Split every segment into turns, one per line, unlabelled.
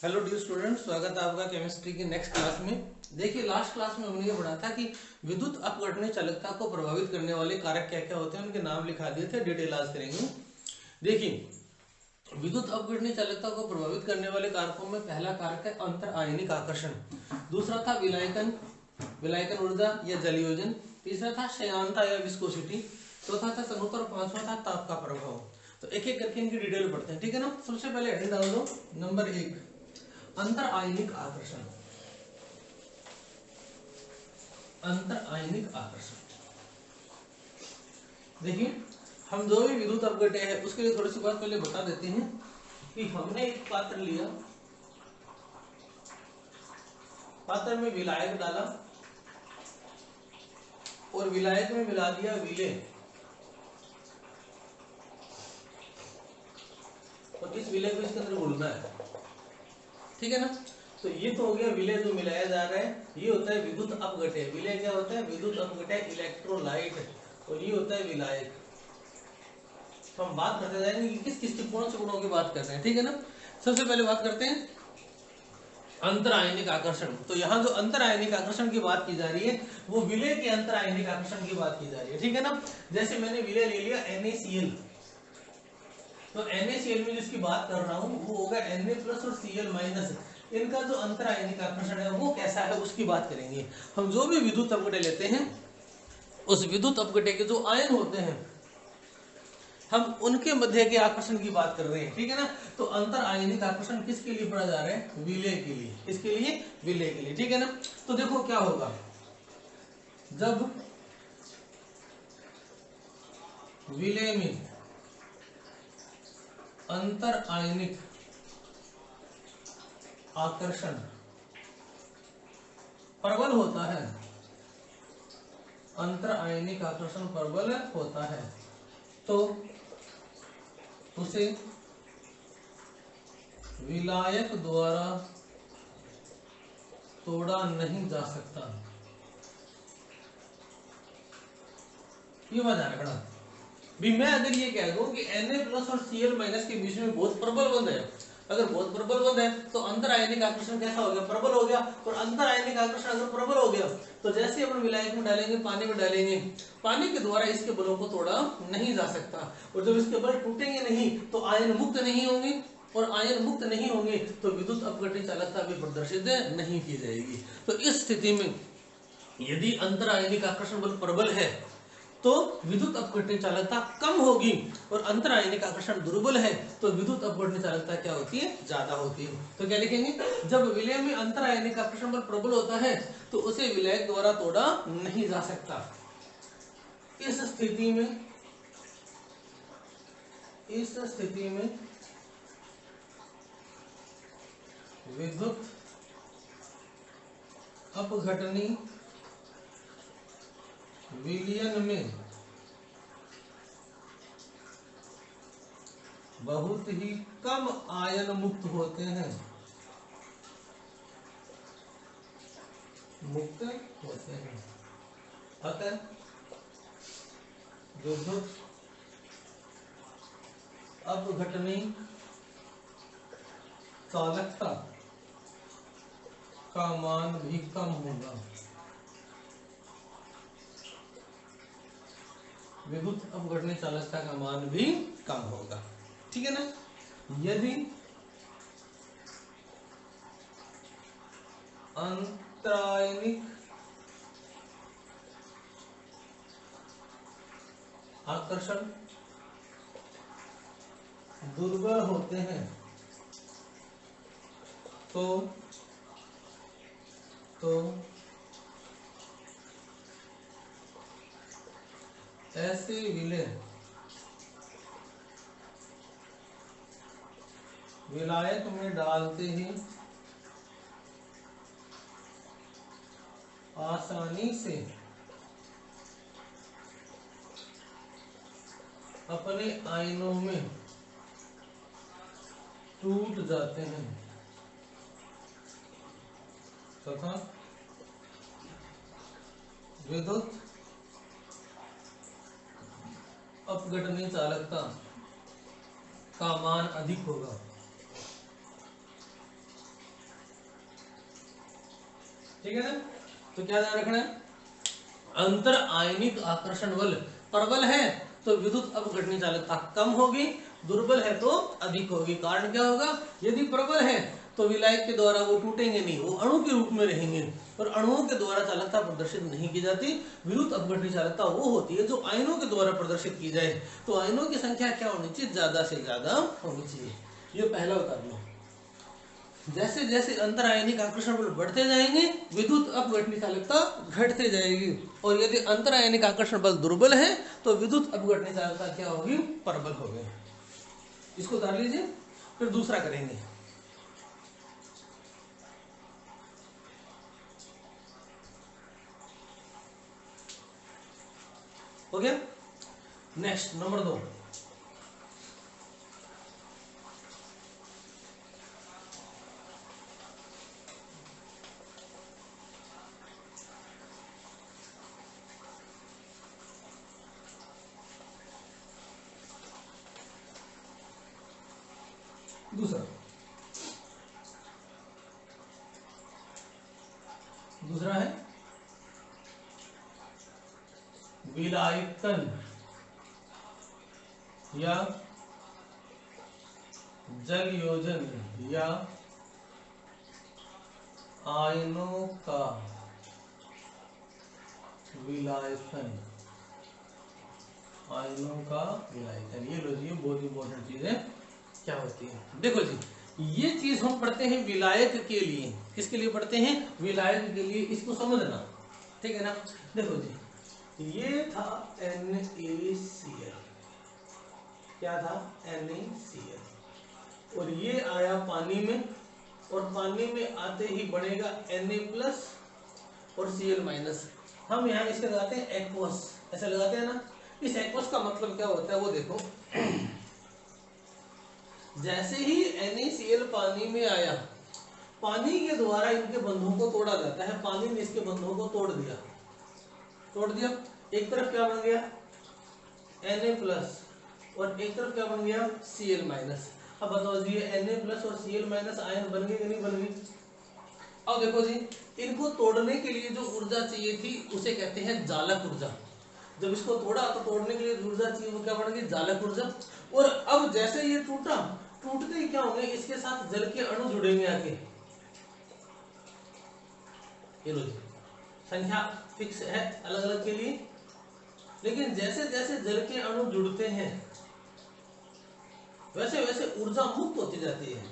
Hello dear student, स्वागत है आपका केमिस्ट्री की नेक्स्ट क्लास में। देखिए, लास्ट क्लास में हमने ये पढ़ा था कि विद्युत अपघटनीय चालकता को प्रभावित करने वाले कारक क्या क्या होते हैं, उनके नाम लिखा दिए थे। डिटेल आज करेंगे। देखिए, विद्युत अपघटनीय चालकता को प्रभावित करने वाले कारकों में पहला कारक है अंतर आयनिक आकर्षण। दूसरा था विलायकन विलायकन ऊर्जा या जलयोजन। तीसरा था श्यानता या विस्कोसिटी। चौथा था तनुत्व और पांचवा था ताप का प्रभाव। तो एक एक करके इनकी डिटेल पढ़ते हैं, ठीक है ना। सबसे पहले हेडिंग डाल दो। नंबर 1, अंतर आयनिक आकर्षण। अंतर आयनिक आकर्षण, देखिए, हम जो भी विद्युत अपघट्य है उसके लिए थोड़ी सी बात पहले बता देते हैं कि हमने एक पात्र लिया, पात्र में विलायक डाला और विलायक में मिला दिया विलेय, और इस विलेय को इसके अंदर घोलना है, ठीक है ना। तो ये तो हो गया विलेय जो मिलाया जा रहा है, ये होता है विद्युत अपघट्य। विलेय क्या होता है? विद्युत अपघट्य इलेक्ट्रोलाइट, और ये होता है विलायक। तो हम बात करते जाएंगे कि किस किस कौन से गुणों की बात कर रहे हैं, ठीक है ना। सबसे पहले बात करते हैं अंतर आयनिक आकर्षण। तो यहाँ जो अंतर आयनिक आकर्षण की बात की जा रही है वो विलेय के अंतर आयनिक आकर्षण की बात की जा रही है, ठीक है ना। जैसे मैंने विलेय ले लिया NaCl, तो NaCl में जिसकी बात कर रहा हूं वो होगा Na प्लस और Cl-। इनका जो अंतर आयनिक आकर्षण है वो कैसा है उसकी बात करेंगे। हम जो भी विद्युत अपघट्य लेते हैं उस विद्युत अपघट्य के जो आयन होते हैं हम उनके मध्य के आकर्षण की बात कर रहे हैं, ठीक है ना। तो अंतर आयनिक आकर्षण किसके लिए पढ़ा जा रहा है? विलेय के लिए। किसके लिए? विलेय के लिए, ठीक है ना। तो देखो क्या होगा, जब विलेय में अंतर आयनिक आकर्षण प्रबल होता है, अंतर आयनिक आकर्षण प्रबल होता है, तो उसे विलायक द्वारा तोड़ा नहीं जा सकता। ये बात ध्यान रखना। भी मैं अगर ये कह दूं कि Na प्लस और Cl- के बीच में बहुत प्रबल बंध है, अगर बहुत प्रबल बंध है तो अंतर आयनिक आकर्षण कैसा हो गया? प्रबल हो गया। और अंतर आयनिक आकर्षण अगर प्रबल हो गया तो जैसे अपन विलायक में डालेंगे, पानी में डालेंगे, पानी के द्वारा इसके बलों को तोड़ा नहीं जा सकता। और जब इसके बल टूटेंगे नहीं तो आयन मुक्त नहीं होंगे, और आयन मुक्त नहीं होंगे तो विद्युत अपघट्य चालकता भी प्रदर्शित नहीं की जाएगी। तो इस स्थिति में यदि अंतर आयनिक आकर्षण बल प्रबल है तो विद्युत अपघट्य चालकता कम होगी, और अंतर आयनिक आकर्षण दुर्बल है तो विद्युत अपघट्य चालकता क्या होती है? ज्यादा होती है। तो क्या लिखेंगे? जब विलेय में अंतर आयनिक आकर्षण बल प्रबल होता है तो उसे विलायक द्वारा तोड़ा नहीं जा सकता। इस स्थिति में विद्युत अपघटनी विलयन में बहुत ही कम आयन मुक्त होते हैं, अतः विद्युत अपघटनी चालकता का मान भी कम होगा। विद्युत अपघटनी चालकता का मान भी कम होगा, ठीक है ना। यदि अंतरायनिक आकर्षण दुर्बल होते हैं तो ऐसे विलेय विलायक में डालते ही आसानी से अपने आयनों में टूट जाते हैं तथा विद्युत अपघटनीय चालकता का मान अधिक होगा। ठीक है ना। तो क्या ध्यान रखना है, अंतर आयनिक आकर्षण बल प्रबल है तो विद्युत अपघटनी चालकता कम होगी, दुर्बल है तो अधिक होगी। कारण क्या होगा, यदि प्रबल है तो विलायक के द्वारा वो टूटेंगे नहीं, वो अणु के रूप में रहेंगे और अणुओं के द्वारा चालकता प्रदर्शित नहीं की जाती। विद्युत अपघटनी चालकता वो होती है जो आयनों के द्वारा प्रदर्शित की जाए। तो आयनों की संख्या क्या होनी चाहिए, ज्यादा से ज्यादा होनी चाहिए। ये पहला उतार लो। जैसे जैसे अंतर आयनिक आकर्षण बल बढ़ते जाएंगे विद्युत अपघटनी चालकता घटते जाएगी, और यदि अंतर आयनिक आकर्षण बल दुर्बल है तो विद्युत अपघटनी चालकता क्या होगी, प्रबल होगी। इसको उतार लीजिए, फिर दूसरा करेंगे। हो गया। नेक्स्ट नंबर 2, दूसरा है विलायकन या जल योजन या आयनों का विलायकन, आयनों का विलायकन। ये लो जी, ये बहुत इंपॉर्टेंट चीज है। क्या होती है, देखो जी, ये चीज हम पढ़ते हैं विलायक के लिए। किसके लिए पढ़ते हैं, विलायक के लिए। इसको समझना, ठीक है ना। देखो जी, ये था NaCl, क्या था, NaCl, और ये आया पानी में, और पानी में आते ही बनेगा Na+ और Cl-। हम यहाँ इसके लगाते हैं एक्वस, ऐसे लगाते हैं ना। इस एक्वस का मतलब क्या होता है वो देखो, जैसे ही NaCl पानी में आया, पानी के द्वारा इनके बंधों को तोड़ा जाता है। पानी ने इसके बंधों को तोड़ दिया, एक तरफ क्या बन गया, Na+ और एक तरफ क्या बन गया, Cl-। अब बताओ जी, Na+ और Cl- आयन बन गए कि नहीं बन गए। अब देखो जी, इनको तोड़ने के लिए जो ऊर्जा चाहिए थी उसे कहते हैं जालक ऊर्जा। जब इसको तोड़ा तो तोड़ने के लिए ऊर्जा चाहिए, वो क्या बन गई, जालक ऊर्जा। और अब जैसे ये टूटा, टूटते ही क्या होंगे, इसके साथ जल के अणु जुड़ेंगे आके। ये लो जी, संख्या फिक्स है अलग अलग के लिए, लेकिन जैसे जैसे जल के अणु जुड़ते हैं वैसे वैसे ऊर्जा मुक्त होती जाती है।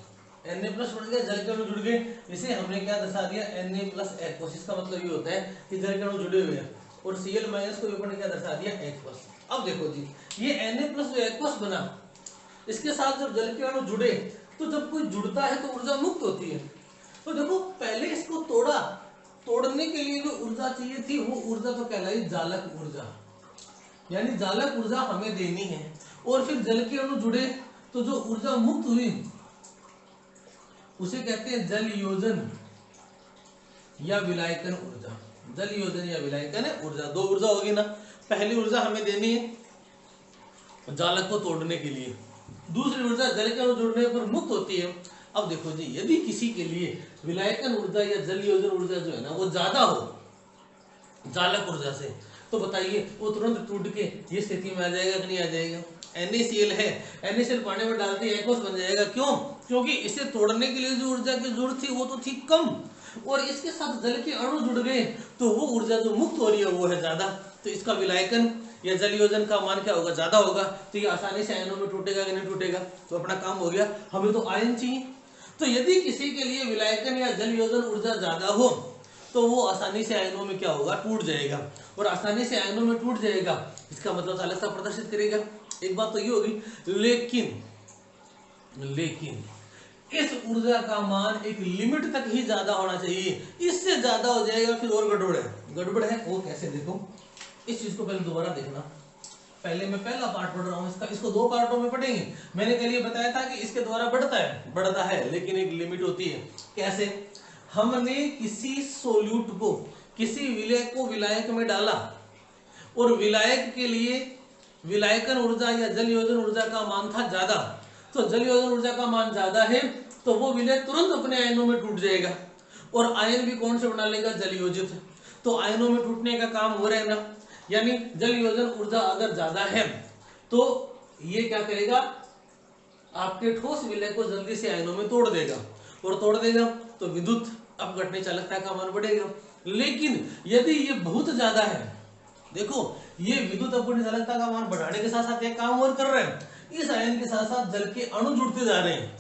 Na+ बन गया, जल के अणु जुड़ गए, इसे हमने क्या दर्शा दिया, Na+ एक्वस। इसका मतलब ये होता है कि जल के अणु जुड़े हुए हैं, और Cl- को ऊपर क्या दर्शा दिया, एक्वस। अब देखो जी, ये Na+ जो एक्वस बना, इसके साथ जब जल के अणु जुड़े, तो जब कोई जुड़ता है तो ऊर्जा मुक्त होती है। तो देखो, पहले इसको तोड़ा, तोड़ने के लिए जो ऊर्जा चाहिए थी वो ऊर्जा तो कहलाई जालक ऊर्जा, यानी जालक ऊर्जा हमें देनी है। और फिर जल के अणु जुड़े तो जो ऊर्जा मुक्त हुई उसे कहते हैं जल योजन या विलायकन ऊर्जा। जल योजन या विलायकन ऊर्जा, दो ऊर्जा होगी ना। पहली ऊर्जा हमें देनी है जालक को तोड़ने के लिए, दूसरी ऊर्जा जल के अणु जुड़ने पर मुक्त होती है। अब देखो जी, यदि किसी के लिए विलायकन ऊर्जा या जल योजन ऊर्जा जो है ना वो ज्यादा हो जालक ऊर्जा से, तो बताइए वो तुरंत टूट के ये स्थिति में आ जाएगा कि नहीं आ जाएगा। NaCl है, NaCl पानी में डालते ही एक्वस बन जाएगा। क्यों, क्योंकि इसे तोड़ने के लिए जो ऊर्जा की जरूरत थी वो तो थी कम, और इसके साथ जल के अणु जुड़ गए तो वो ऊर्जा जो मुक्त हो रही है वो है ज्यादा। तो इसका विलायकन या जल योजन का मान क्या होगा, ज्यादा होगा। तो ये आसानी से आयनों में टूटेगा कि नहीं टूटेगा, तो अपना काम हो गया। हमें तो आयन चाहिए, तो यदि किसी के लिए विलायकन या जल योजन ऊर्जा ज्यादा हो तो वो आसानी से आयनों में क्या होगा, टूट जाएगा, और आसानी से आयनों में टूट जाएगा इसका मतलब चालकता प्रदर्शित करेगा। एक बात तो ये होगी, लेकिन इस ऊर्जा का मान एक लिमिट तक ही ज्यादा होना चाहिए। इससे ज्यादा हो जाएगा फिर और गड़बड़ है। वो कैसे, देखो इस चीज को पहले दोबारा देखना। पहले मैं पहला पार्ट पढ़ रहा हूँ इसका, इसको दो पार्टों में पढ़ेंगे। मैंने कल ये बताया था कि इसके द्वारा बढ़ता है लेकिन एक लिमिट होती है। कैसे, हमने किसी सोल्यूट को, किसी विलय को विलायक में डाला, और विलायक के लिए विलायकन ऊर्जा या जल योजन ऊर्जा का मान था ज्यादा, तो जल योजन ऊर्जा का मान ज्यादा है तो वो विलय तुरंत अपने आयनों में टूट जाएगा, और आयन भी कौन से बना लेगा, जल योजित। तो आयनों में टूटने का काम हो रहा है ना, यानी जल योजन ऊर्जा अगर ज्यादा है तो ये क्या करेगा, आपके ठोस विलय को जल्दी से आयनों में तोड़ देगा, और तोड़ देगा तो विद्युत अपघटने चालकता का मान बढ़ेगा। लेकिन यदि ये बहुत ज्यादा है, देखो ये विद्युत अपघटन चालकता का मान बढ़ाने के साथ साथ एक काम और कर रहे हैं, इस आयन के साथ साथ जल के अणु जुड़ते जा रहे हैं।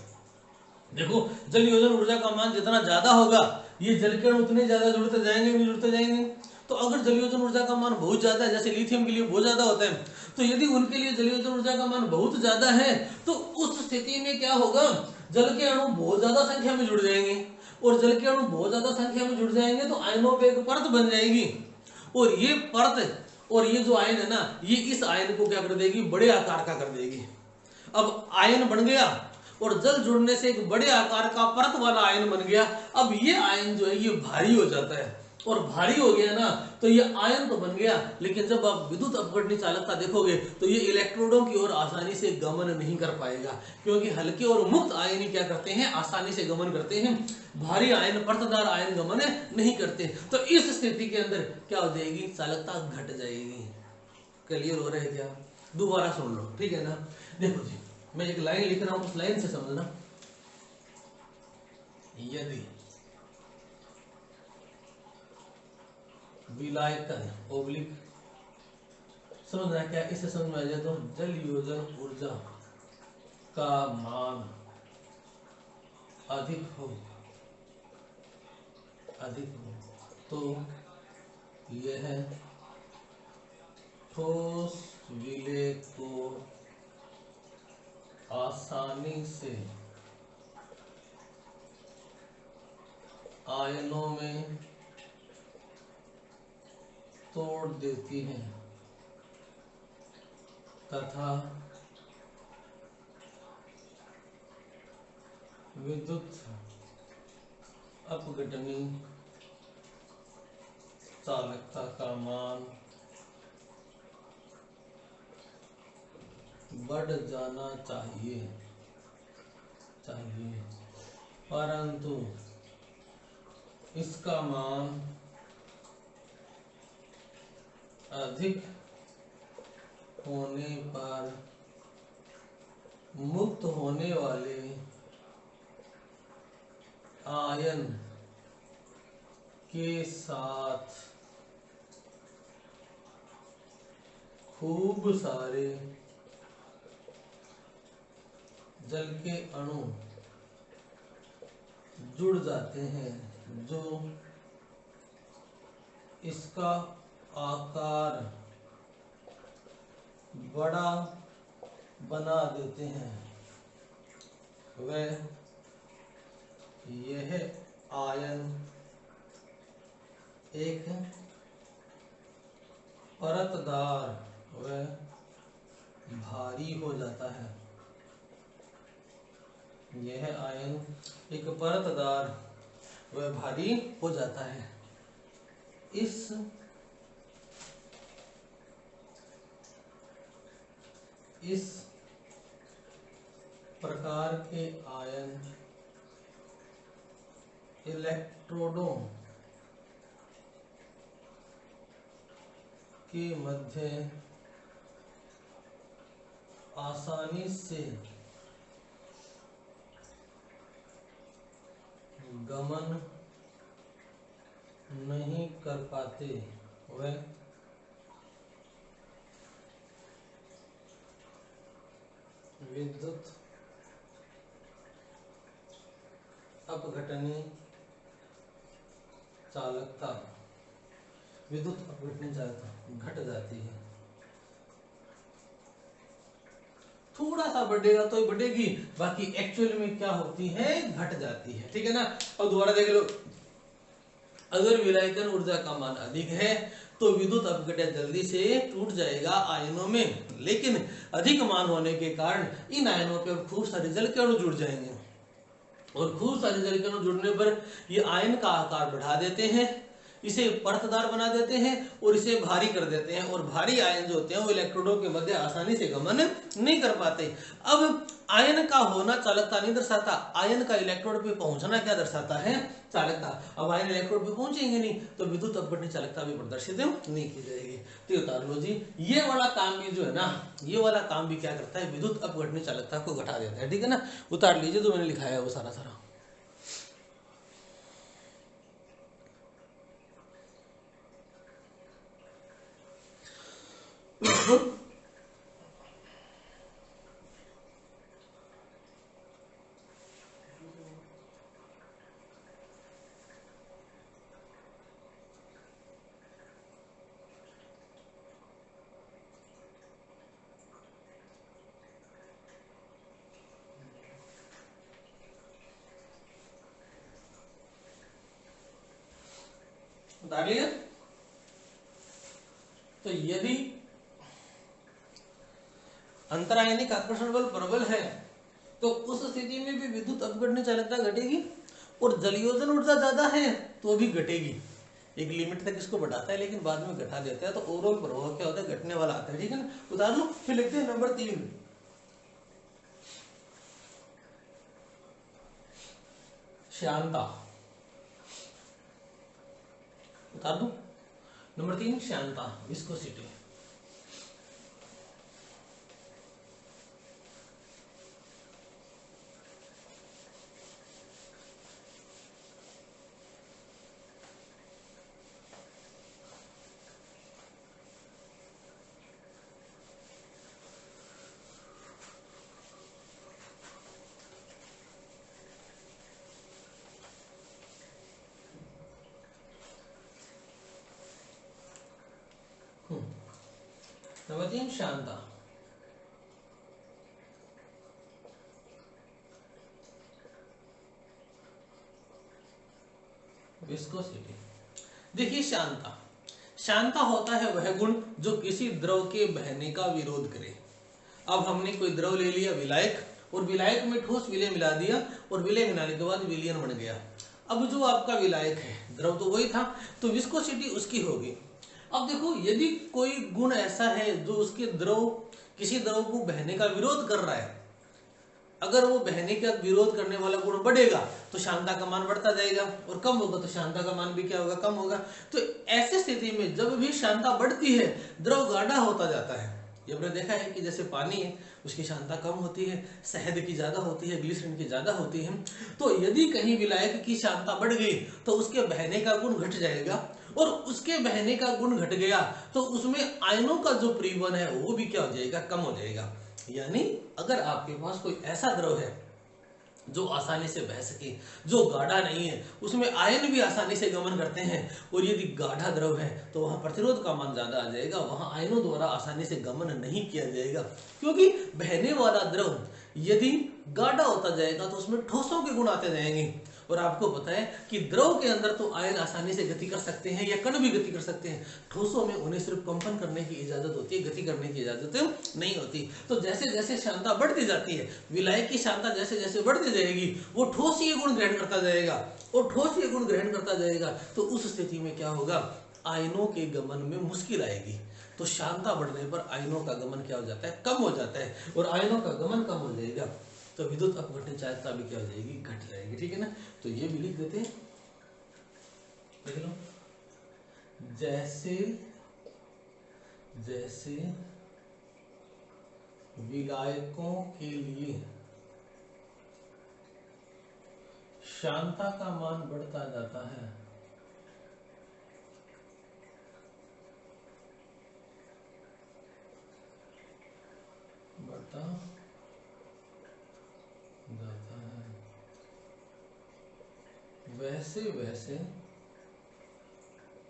देखो जल योजन ऊर्जा का मान जितना ज्यादा होगा, ये जल के अणु उतने ज्यादा जुड़ते जाएंगे, नहीं जुड़ते जाएंगे। तो अगर जल योजन ऊर्जा का मान बहुत ज्यादा है, जैसे लिथियम के लिए बहुत ज्यादा होता है, तो यदि उनके लिए जल योजन ऊर्जा का मान बहुत ज्यादा है, तो उस स्थिति में क्या होगा, जल के अणु बहुत ज्यादा संख्या में जुड़ जाएंगे, और जल के अणु बहुत ज्यादा संख्या में जुड़ जाएंगे तो आयनों पे एक परत बन जाएगी, और ये परत और ये जो आयन है ना, ये इस आयन को क्या कर देगी, बड़े आकार का कर देगी। अब आयन बन गया और जल जुड़ने से एक बड़े आकार का परत वाला आयन बन गया। अब ये आयन जो है ये भारी हो जाता है, और भारी हो गया ना तो ये आयन तो बन गया, लेकिन जब आप विद्युत अपघटनी चालकता देखोगे तो ये इलेक्ट्रोडों की ओर आसानी से गमन नहीं कर पाएगा, क्योंकि हल्के और मुक्त आयन ही क्या करते हैं, आसानी से गमन करते हैं, भारी आयन परतदार आयन गमन नहीं करते। तो इस स्थिति के अंदर क्या हो जाएगी, चालकता घट जाएगी। क्लियर हो रहा है क्या, दोबारा सुन लो, ठीक है ना। देखो जी, मैं एक लाइन लिख रहा हूं, उस लाइन से समझना। यदि विलायकन ओब्लिक, समझना क्या, इससे समझ में आ जाए तो जल योजन ऊर्जा का मान अधिक हो तो यह ठोस विलय को आसानी से आयनों में तोड़ देती है तथा विद्युत अपघटनी चालकता का मान बढ़ जाना चाहिए, परंतु इसका मान अधिक होने पर मुक्त होने वाले आयन के साथ खूब सारे जल के अणु जुड़ जाते हैं, जो इसका आकार बड़ा बना देते हैं। वह यह आयन एक परतदार व भारी हो जाता है। यह आयन एक परतदार व भारी हो जाता है। इस प्रकार के आयन इलेक्ट्रोडों के मध्य आसानी से गमन नहीं कर पाते, वे विद्युत अपघटनी चालकता घट जाती है। थोड़ा सा बढ़ेगा तो बढ़ेगी, बाकी एक्चुअल में क्या होती है, घट जाती है। ठीक है ना। अब दोबारा देख लो, अगर विलायकन ऊर्जा का मान अधिक है तो विद्युत अपघटन जल्दी से टूट जाएगा आयनों में, लेकिन अधिक मान होने के कारण इन आयनों पे खूब सारे जल के अणु जुड़ जाएंगे, और खूब सारे जल के अणु जुड़ने पर ये आयन का आकार बढ़ा देते हैं, इसे परतदार बना देते हैं और इसे भारी कर देते हैं, और भारी आयन जो होते हैं वो इलेक्ट्रोडों के मध्य आसानी से गमन नहीं कर पाते। अब आयन का होना चालकता नहीं दर्शाता, आयन का इलेक्ट्रोड पे पहुंचना क्या दर्शाता है, चालकता। अब आयन इलेक्ट्रोड पे पहुंचेंगे नहीं तो विद्युत अपघटन चालकता भी प्रदर्शित नहीं की जाएगी। तो उतार लो जी, ये वाला काम भी जो है ना, ये वाला काम भी क्या करता है, विद्युत अपघटन चालकता को घटा देता है, ठीक है ना। उतार लीजिए जो मैंने लिखा है वो सारा सारा। उतार लिया। तो यदि अंतरायनिक आकर्षण बल प्रबल है तो उस स्थिति में भी विद्युत अपघटन चालकता घटेगी, और जलयोजन ऊर्जा ज्यादा है तो भी घटेगी। एक लिमिट तक इसको बढ़ाता है लेकिन बाद में घटा देता है, तो ओवरऑल प्रभाव क्या होता है, घटने वाला आता है, ठीक है ना। उतार लो। फिर लिखते हैं नंबर 3, श्यानता। उतार दो। नंबर 3 श्यानता, विस्कोसिटी। नंबर 3 श्यानता। विस्कोसिटी। देखिए शांता, शांता होता है वह गुण जो किसी द्रव के बहने का विरोध करे। अब हमने कोई द्रव ले लिया विलायक, और विलायक में ठोस विलय मिला दिया, और विलय मिलाने के बाद विलयन बन गया। अब जो आपका विलायक है, द्रव तो वही था, तो विस्कोसिटी उसकी होगी। अब देखो, यदि कोई गुण ऐसा है जो उसके द्रव, किसी द्रव को बहने का विरोध कर रहा है, अगर वो बहने का विरोध करने वाला गुण बढ़ेगा तो शांता का मान बढ़ता जाएगा, और कम होगा तो शांता का मान भी क्या होगा, कम होगा। तो ऐसी स्थिति में जब भी शांता बढ़ती है, द्रव गाढ़ा होता जाता है। ये हमने देखा है कि जैसे पानी है, उसकी शांता कम होती है, शहद की ज्यादा होती है, ग्लिसरीन की ज्यादा होती है। तो यदि कहीं विलायक की शांता बढ़ गई तो उसके बहने का गुण घट जाएगा, और उसके बहने का गुण घट गया तो उसमें आयनों का जो परिवहन है वो भी क्या हो जाएगा, कम हो जाएगा। यानी अगर आपके पास कोई ऐसा द्रव है जो आसानी से बह सके, जो गाढ़ा नहीं है, उसमें आयन भी आसानी से गमन करते हैं, और यदि गाढ़ा द्रव है तो वहां प्रतिरोध का मान ज्यादा आ जाएगा, वहां आयनों द्वारा आसानी से गमन नहीं किया जाएगा। क्योंकि बहने वाला द्रव यदि गाढ़ा होता जाएगा तो उसमें ठोसों के गुण आते जाएंगे, और आपको पता है कि द्रव के अंदर तो आयन आसानी से गति कर सकते हैं या कण भी गति कर सकते हैं, ठोसों में उन्हें सिर्फ कंपन करने की इजाजत होती है, गति करने की इजाजत नहीं होती। तो जैसे जैसे शांता बढ़ती जाती है, विलायक की शांता जैसे जैसे बढ़ती जाएगी, वो ठोस ये गुण ग्रहण करता जाएगा, और ठोस ये गुण ग्रहण करता जाएगा, तो उस स्थिति में क्या होगा, आयनों के गमन में मुश्किल आएगी। तो शांता बढ़ने पर आयनों का गमन क्या हो जाता है, कम हो जाता है, और आयनों का गमन कम हो जाएगा तो विद्युत अपघटन चालकता भी क्या हो जाएगी, घट जाएगी, ठीक है ना। तो ये भी लिख देते हैं, देख लो। जैसे जैसे विलायकों के लिए शांता का मान बढ़ता जाता है, बढ़ता जाता है, वैसे वैसे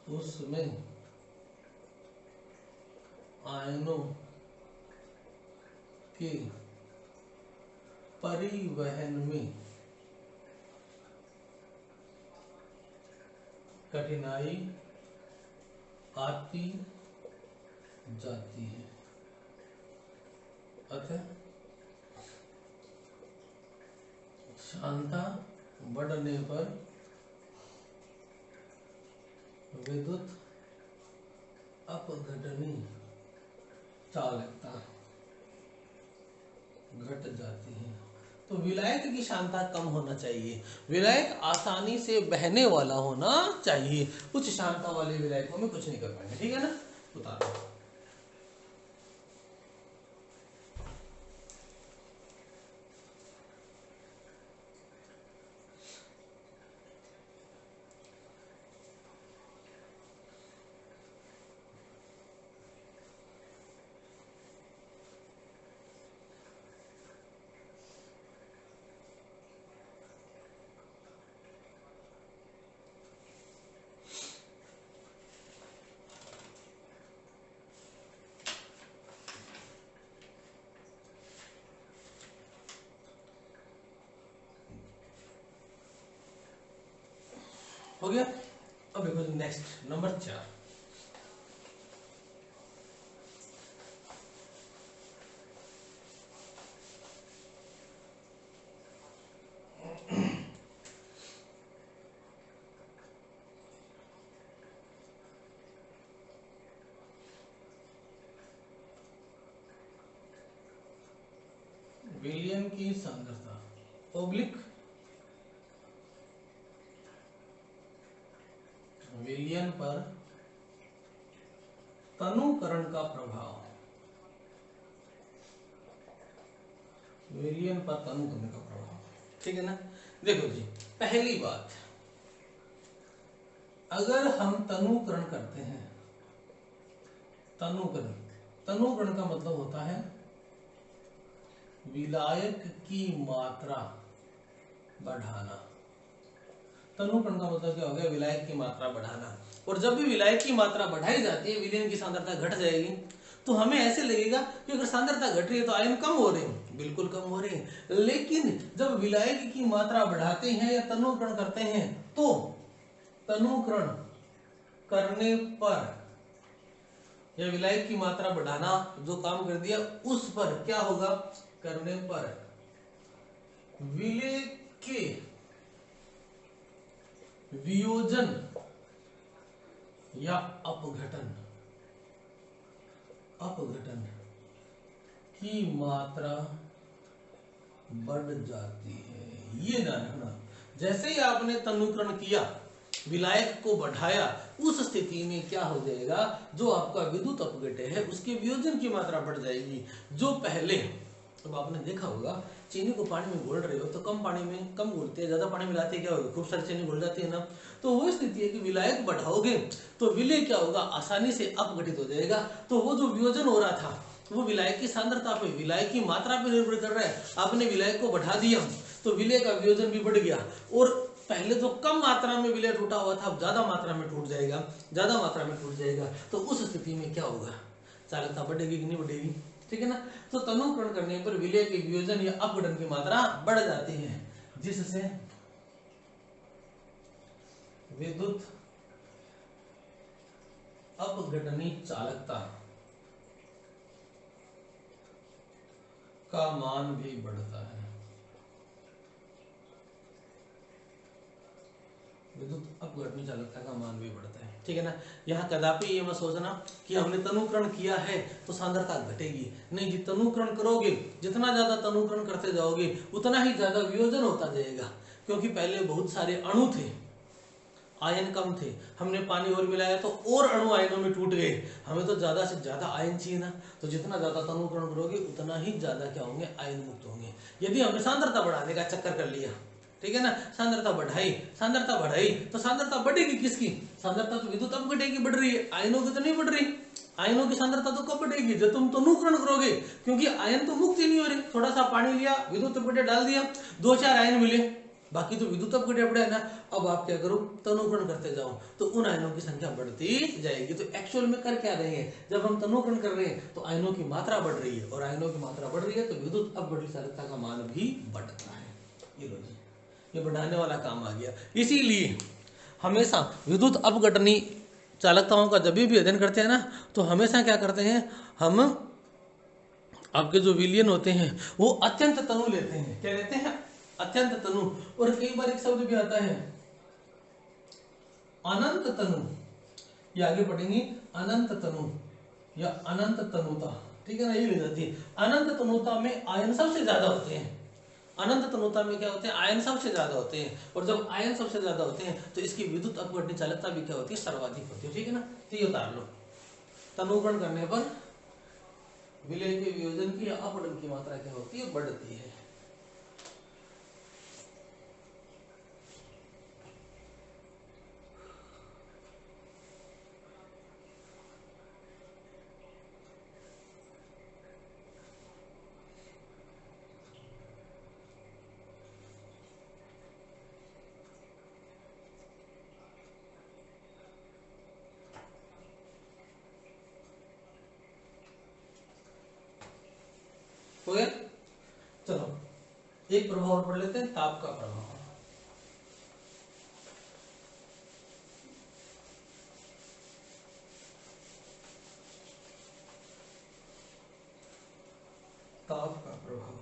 उसमें आयनों के परिवहन में कठिनाई आती जाती है। अतः शांता बढ़ने पर विद्युत अपघटनी चालकता घट जाती है। तो विलायक की क्षमता कम होना चाहिए, विलायक आसानी से बहने वाला होना चाहिए। उच्च क्षमता वाले विलायकों में कुछ नहीं कर पाएंगे, ठीक है ना। उतारो। हो गया। अब देखो नेक्स्ट नंबर 4। विलियम की सांद्रता ओब्लिक विलियन पर तनुकरण का प्रभाव, विलियन पर तनुकरण का प्रभाव, ठीक है ना। देखो जी, पहली बात, अगर हम तनुकरण करते हैं, तनुकरण, तनुकरण का मतलब होता है विलायक की मात्रा बढ़ाना। तनुकरण का मतलब क्या हो गया, विलायक की मात्रा बढ़ाना। और जब भी विलायक की मात्रा बढ़ाई जाती है, विलयन की सांद्रता घट जाएगी। तो हमें ऐसे लगेगा कि अगर सांद्रता घट रही है तो आयन कम हो रहे हैं, बिल्कुल कम हो रहे हैं। लेकिन जब विलायक की मात्रा बढ़ाते हैं या तनुकरण करते हैं, तो तनुकरण करने पर या विलायक की मात्रा बढ़ाना जो काम कर दिया, उस पर क्या होगा, करने पर विलेय के वियोजन या अपघटन, अपघटन की मात्रा बढ़ जाती है। ये ध्यान रखना, जैसे ही आपने तनुकरण किया, विलायक को बढ़ाया, उस स्थिति में क्या हो जाएगा, जो आपका विद्युत अपघट्य है उसके वियोजन की मात्रा बढ़ जाएगी। जो पहले, अब आपने देखा होगा, चीनी को पानी में घोल रहे हो तो कम पानी में कम घोलते हैं, ज्यादा पानी मिलाते क्या होगा, खूब सारी चीनी घुल जाती है ना। तो वो स्थिति है कि विलायक बढ़ाओगे तो विलय क्या होगा, आसानी से अपघटित हो जाएगा। तो वो जो वियोजन हो रहा था वो विलायक की सांद्रता पे, विलायक की मात्रा पे निर्भर कर रहा है। आपने विलायक को बढ़ा दिया तो विलय का वियोजन भी बढ़ गया, और पहले जो कम मात्रा में विलय टूटा हुआ था अब ज्यादा मात्रा में टूट जाएगा, ज्यादा मात्रा में टूट जाएगा। तो उस स्थिति में क्या होगा, चालकता बढ़ेगी कि नहीं बढ़ेगी, ठीक है ना। तो तनुकरण करने पर विलय के वियोजन या अपघटन की मात्रा बढ़ जाती है, जिससे विद्युत अपघटनी चालकता का मान भी बढ़ता है। विद्युत अपघटनी चालकता का मान भी बढ़ता है, ठीक है ना। यहाँ कदापि ये मत सोचना कि हमने तनुकरण किया है तो सांद्रता घटेगी, नहीं जी। तनुकरण करोगे, जितना ज्यादा तनुकरण करते जाओगे उतना ही ज्यादा वियोजन होता जाएगा, क्योंकि पहले बहुत सारे अणु थे, आयन कम थे, हमने पानी और मिलाया तो और अणु आयनों में टूट गए। हमें तो ज्यादा से ज्यादा आयन चाहिए ना, तो जितना ज्यादा तनुकरण करोगे उतना ही ज्यादा क्या होंगे, आयन मुक्त होंगे। यदि हमने सांद्रता बढ़ाने का चक्कर कर लिया, ठीक है ना, सांद्रता बढ़ाई, सांद्रता बढ़ाई, तो सांद्रता बढ़ेगी किसकी, सांद्रता तो विद्युत अपघट्य की बढ़ रही है, आयनों की तो नहीं बढ़ रही। आयनों की सांद्रता तो कब बढ़ेगी, जब तुम तनुकरण करोगे, क्योंकि आयन तो मुक्त ही नहीं हो रहे। थोड़ा सा पानी लिया, विद्युत अपघट्य डाल दिया, 2-4 आयन मिले, बाकी तो विद्युत अपघट्य बढ़े ना। अब आप क्या करो, तनुकरण करते जाओ तो उन आयनों की संख्या बढ़ती जाएगी। तो एक्चुअल में कर क्या रहे हैं, जब हम तनुकरण कर रहे हैं तो आयनों की मात्रा बढ़ रही है, और आयनों की मात्रा बढ़ रही है तो विद्युत अपघट्य चालकता का मान भी बढ़ता है। ये लो जी, ये बढ़ाने वाला काम आ गया। इसीलिए हमेशा विद्युत अपघटनी चालकताओं का जब भी अध्ययन करते हैं ना, तो हमेशा क्या करते हैं, हम आपके जो विलियन होते हैं वो अत्यंत तनु लेते हैं। क्या लेते हैं, अत्यंत तनु। और कई बार एक शब्द भी आता है अनंत तनु, ये आगे पढ़ेंगे अनंत तनु या अनंत तनुता, ठीक है ना, ये ले जाती है। अनंत तनुता में आयन सबसे ज्यादा होते हैं। अनंत तनुता में क्या होते हैं, आयन सबसे ज्यादा होते हैं, और जब आयन सबसे ज्यादा होते हैं तो इसकी विद्युत अपघटन चालकता भी क्या होती है, सर्वाधिक होती है, ठीक है ना। तो ये उतार लो, तनुकरण करने पर विलय के वियोजन की या अपघटन की मात्रा क्या होती है, बढ़ती है। हो गया। चलो एक प्रभाव और पढ़ लेते हैं, ताप का प्रभाव। ताप का प्रभाव,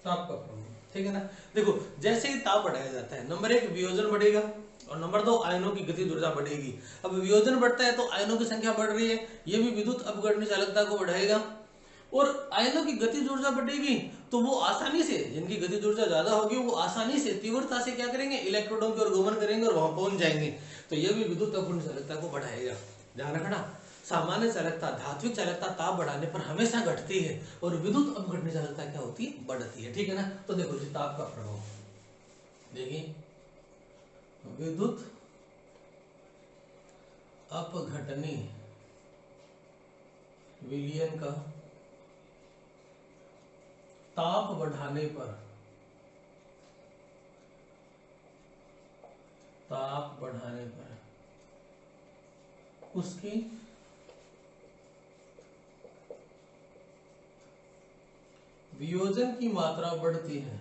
ताप का प्रभाव, ठीक है ना। देखो जैसे ही ताप बढ़ाया जाता है, नंबर एक वियोजन बढ़ेगा, और नंबर दो आयनों की गतिज ऊर्जा बढ़ेगी। अब वियोजन बढ़ता है तो आयनों की संख्या बढ़ रही है, ये भी विद्युत अपघटन चालकता को बढ़ाएगा। और आयनों की गतिज ऊर्जा बढ़ेगी तो वो आसानी से, जिनकी गतिज ऊर्जा ज्यादा होगी वो आसानी से तीव्रता से क्या करेंगे, इलेक्ट्रोनों की ओर गमन करेंगे और वहां पहुंच जाएंगे। तो ये भी विद्युत अपघटन चालकता को बढ़ाएगा। ध्यान रखना, सामान्य चालकता, धात्विक चालकता ताप बढ़ाने पर हमेशा घटती है, और विद्युत अपघटन चालकता क्या होती है, बढ़ती है, ठीक है ना। तो देखो जी ताप का प्रभाव देखिए, विद्युत अपघटनी विलयन का ताप बढ़ाने पर, ताप बढ़ाने पर उसकी वियोजन की मात्रा बढ़ती है,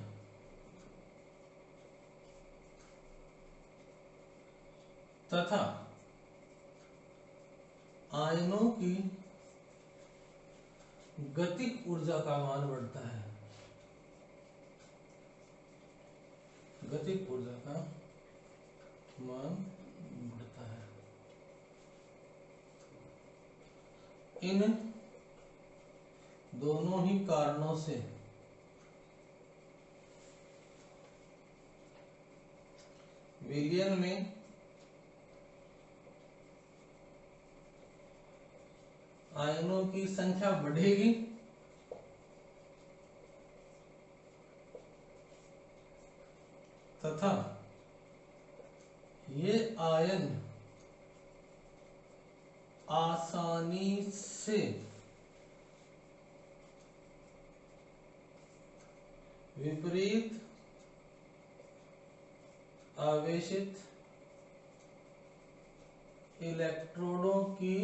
तथा आयनों की गतिक ऊर्जा का मान बढ़ता है, गतिक ऊर्जा का मान बढ़ता है। इन दोनों ही कारणों से विलयन में आयनों की संख्या बढ़ेगी तथा ये आयन आसानी से विपरीत आवेशित इलेक्ट्रोडों की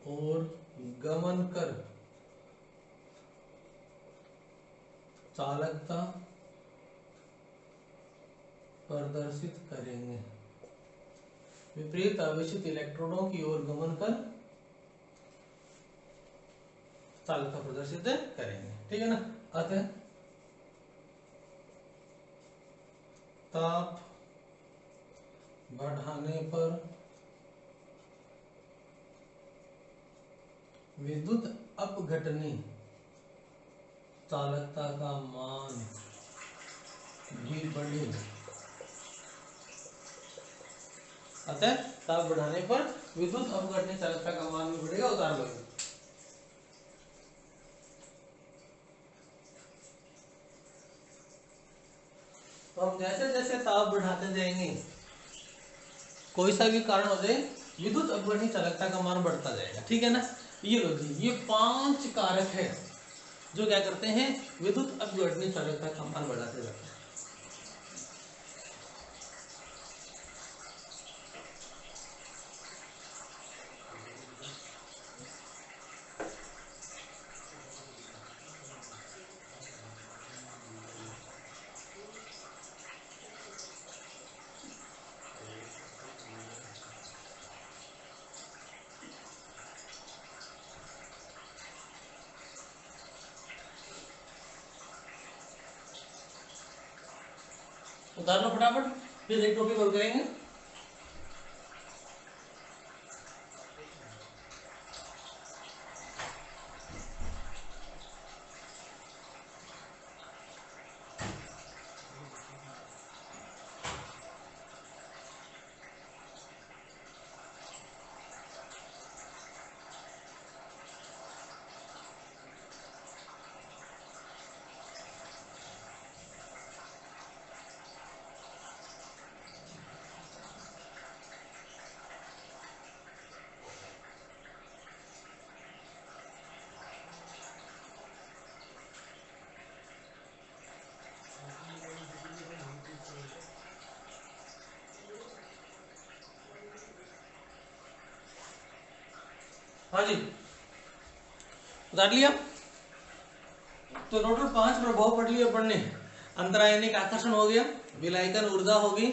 ओर गमन कर चालकता प्रदर्शित करेंगे, विपरीत आवेशित इलेक्ट्रोडों की ओर गमन कर चालकता प्रदर्शित करेंगे, ठीक है ना। अतः ताप बढ़ाने पर विद्युत अपघटनी चालकता का मान भी बढ़ेगा। अतः ताप बढ़ाने पर विद्युत अपघटनी चालकता का मान भी बढ़ेगा, उतार लो। तो हम जैसे जैसे ताप बढ़ाते जाएंगे, कोई सा भी कारण हो जाए, विद्युत अपघटनी चालकता का मान बढ़ता जाएगा, ठीक है ना। ये लो जी, ये 5 कारक है जो क्या करते हैं, विद्युत अपघटनी चालकता का मान बढ़ाते जाते हैं। उतार लो फटाफट, फिर एक टॉपिक और करेंगे। हाँ जी, उतार लिया। तो टोटल 5 प्रभाव पढ़ लिए पढ़ने। अंतरायनिक आकर्षण हो गया, विलायकन ऊर्जा होगी,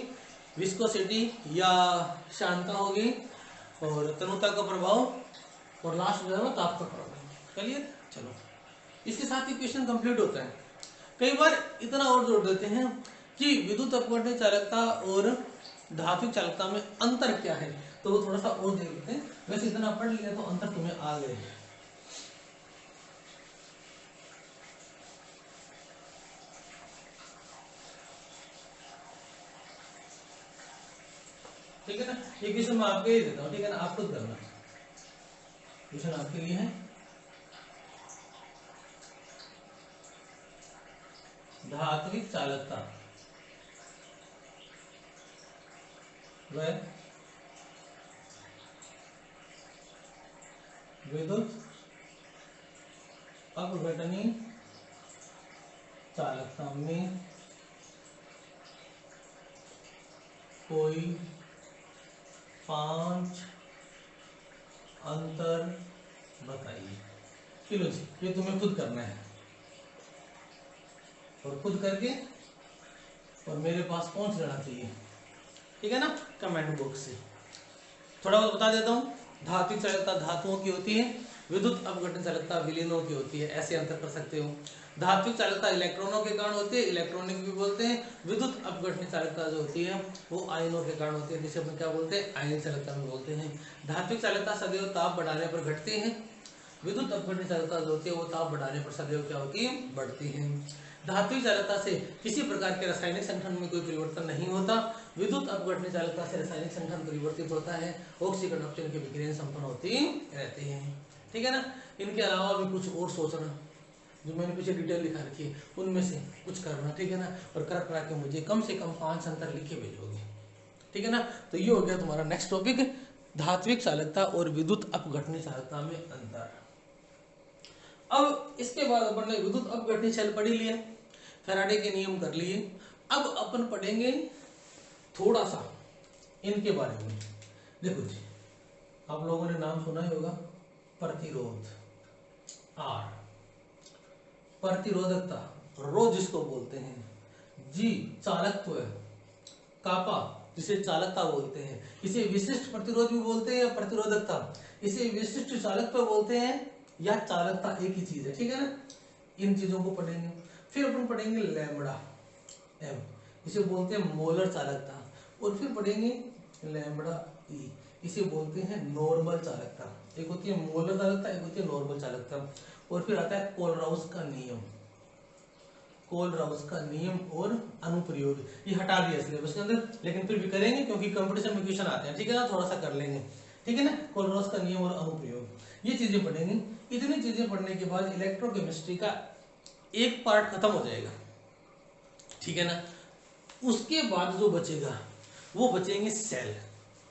विस्कोसिटी या शांता होगी, और तनुता का प्रभाव, और लास्ट जो है वो ताप का प्रभाव। क्लियर? चलो, इसके साथ ही क्वेश्चन कंप्लीट होता है। कई बार इतना और जोड़ देते हैं कि विद्युत अपघटन चालकता और धात्विक चालकता में अंतर क्या है, तो वो थोड़ा सा और देख लेते हैं। वैसे इतना पढ़ लिया तो अंतर तुम्हें आ गए। ठीक है ना, ये क्वेश्चन मैं आपके लिए देता हूँ, ठीक है ना, आप खुद करना। क्वेश्चन आपके लिए है, धात्विक चालकता व विद्युत अपघटनी चालकता में कोई 5 अंतर बताइए। चलो जी, ये तुम्हें खुद करना है, और खुद करके और मेरे पास पहुंच जाना चाहिए, ठीक है ना, कमेंट बॉक्स से। थोड़ा बहुत बता देता हूँ। धात्विक चालकता धातुओं की होती है, विद्युत अपघटन चालकता विलीनों की होती है। ऐसे अंतर कर सकते हो। धात्विक चालकता इलेक्ट्रॉनों के कारण होती है, इलेक्ट्रॉनिक भी बोलते हैं। विद्युत अपघटन चालकता जो होती है वो आयनों के कारण होती है, जिसे हम क्या बोलते हैं, आयन चालकता में बोलते हैं। धात्विक चालकता सदैव ताप बढ़ाने पर घटती है, विद्युत अपघटन चालकता जो होती है वो ताप बढ़ाने पर सदैव क्या होती है, बढ़ती है। धात्विक चालकता से किसी प्रकार के रासायनिक संगठन में कोई परिवर्तन नहीं होता, विद्युत अपघटन चालकता से रासायनिक संगठन परिवर्तित होता है, ऑक्सीकरण अपचयन की विक्रियाएं संपन्न होती रहती हैं। ठीक है ना। इनके अलावा भी कुछ और सोचना, जो मैंने पीछे डिटेल लिखा रखी है उनमें से कुछ करना, ठीक है ना, और कर के मुझे कम से कम 5 अंतर लिख के भेजोगे, ठीक है ना। तो ये हो गया तुम्हारा नेक्स्ट टॉपिक, धात्विक चालकता और विद्युत अपघटनी चालकता में अंतर। अब इसके बाद अपन ने विद्युत अपघटनी चाल पढ़ी लिया, फैराडे के नियम कर लिए। अब अपन पढ़ेंगे थोड़ा सा इनके बारे में। देखो जी, आप लोगों ने नाम सुना ही होगा प्रतिरोध, आर, प्रतिरोधकता, रो जिसको बोलते हैं, जी चालकत्व, कापा जिसे चालकता बोलते हैं, इसे विशिष्ट प्रतिरोध भी बोलते हैं या प्रतिरोधकता, इसे विशिष्ट चालकत्व बोलते हैं या चालकता, एक ही चीज है, ठीक है ना। इन चीजों को पढ़ेंगे। फिर अपन पढ़ेंगे लैम्बडा एम, इसे बोलते हैं मोलर चालकता, और फिर पढ़ेंगे लैम्बडा ई, इसे बोलते हैं नॉर्मल चालकता। एक होती है मोलर चालकता, एक होती है नॉर्मल चालकता। और फिर आता है कोलराउस का नियम, कोलराउस का नियम और अनुप्रयोग, ये हटा दिया सिलेबस के अंदर, लेकिन फिर भी करेंगे क्योंकि कंपटीशन में क्वेश्चन आते हैं, ठीक है ना, थोड़ा सा कर लेंगे, ठीक है ना। कोलराउस का नियम और अनुप्रयोग, ये चीजें पढ़ेंगे। इतनी चीजें पढ़ने के बाद इलेक्ट्रोकेमिस्ट्री का एक पार्ट खत्म हो जाएगा, ठीक है ना। उसके बाद जो बचेगा वो बचेंगे सेल,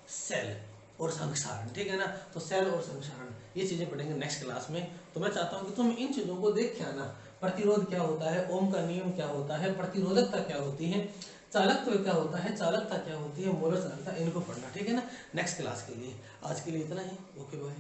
सेल और संक्षारण, ठीक है ना। तो सेल और संक्षारण ये चीजें पढ़ेंगे नेक्स्ट क्लास में। तो मैं चाहता हूं कि तुम इन चीजों को देख के आना, प्रतिरोध क्या होता है, ओम का नियम क्या होता है, प्रतिरोधकता क्या होती है, चालकत्व क्या होता है, चालकता क्या होती है, मोलर चालकता, इनको पढ़ना, ठीक है ना, नेक्स्ट क्लास के लिए। आज के लिए इतना ही, ओके बाय।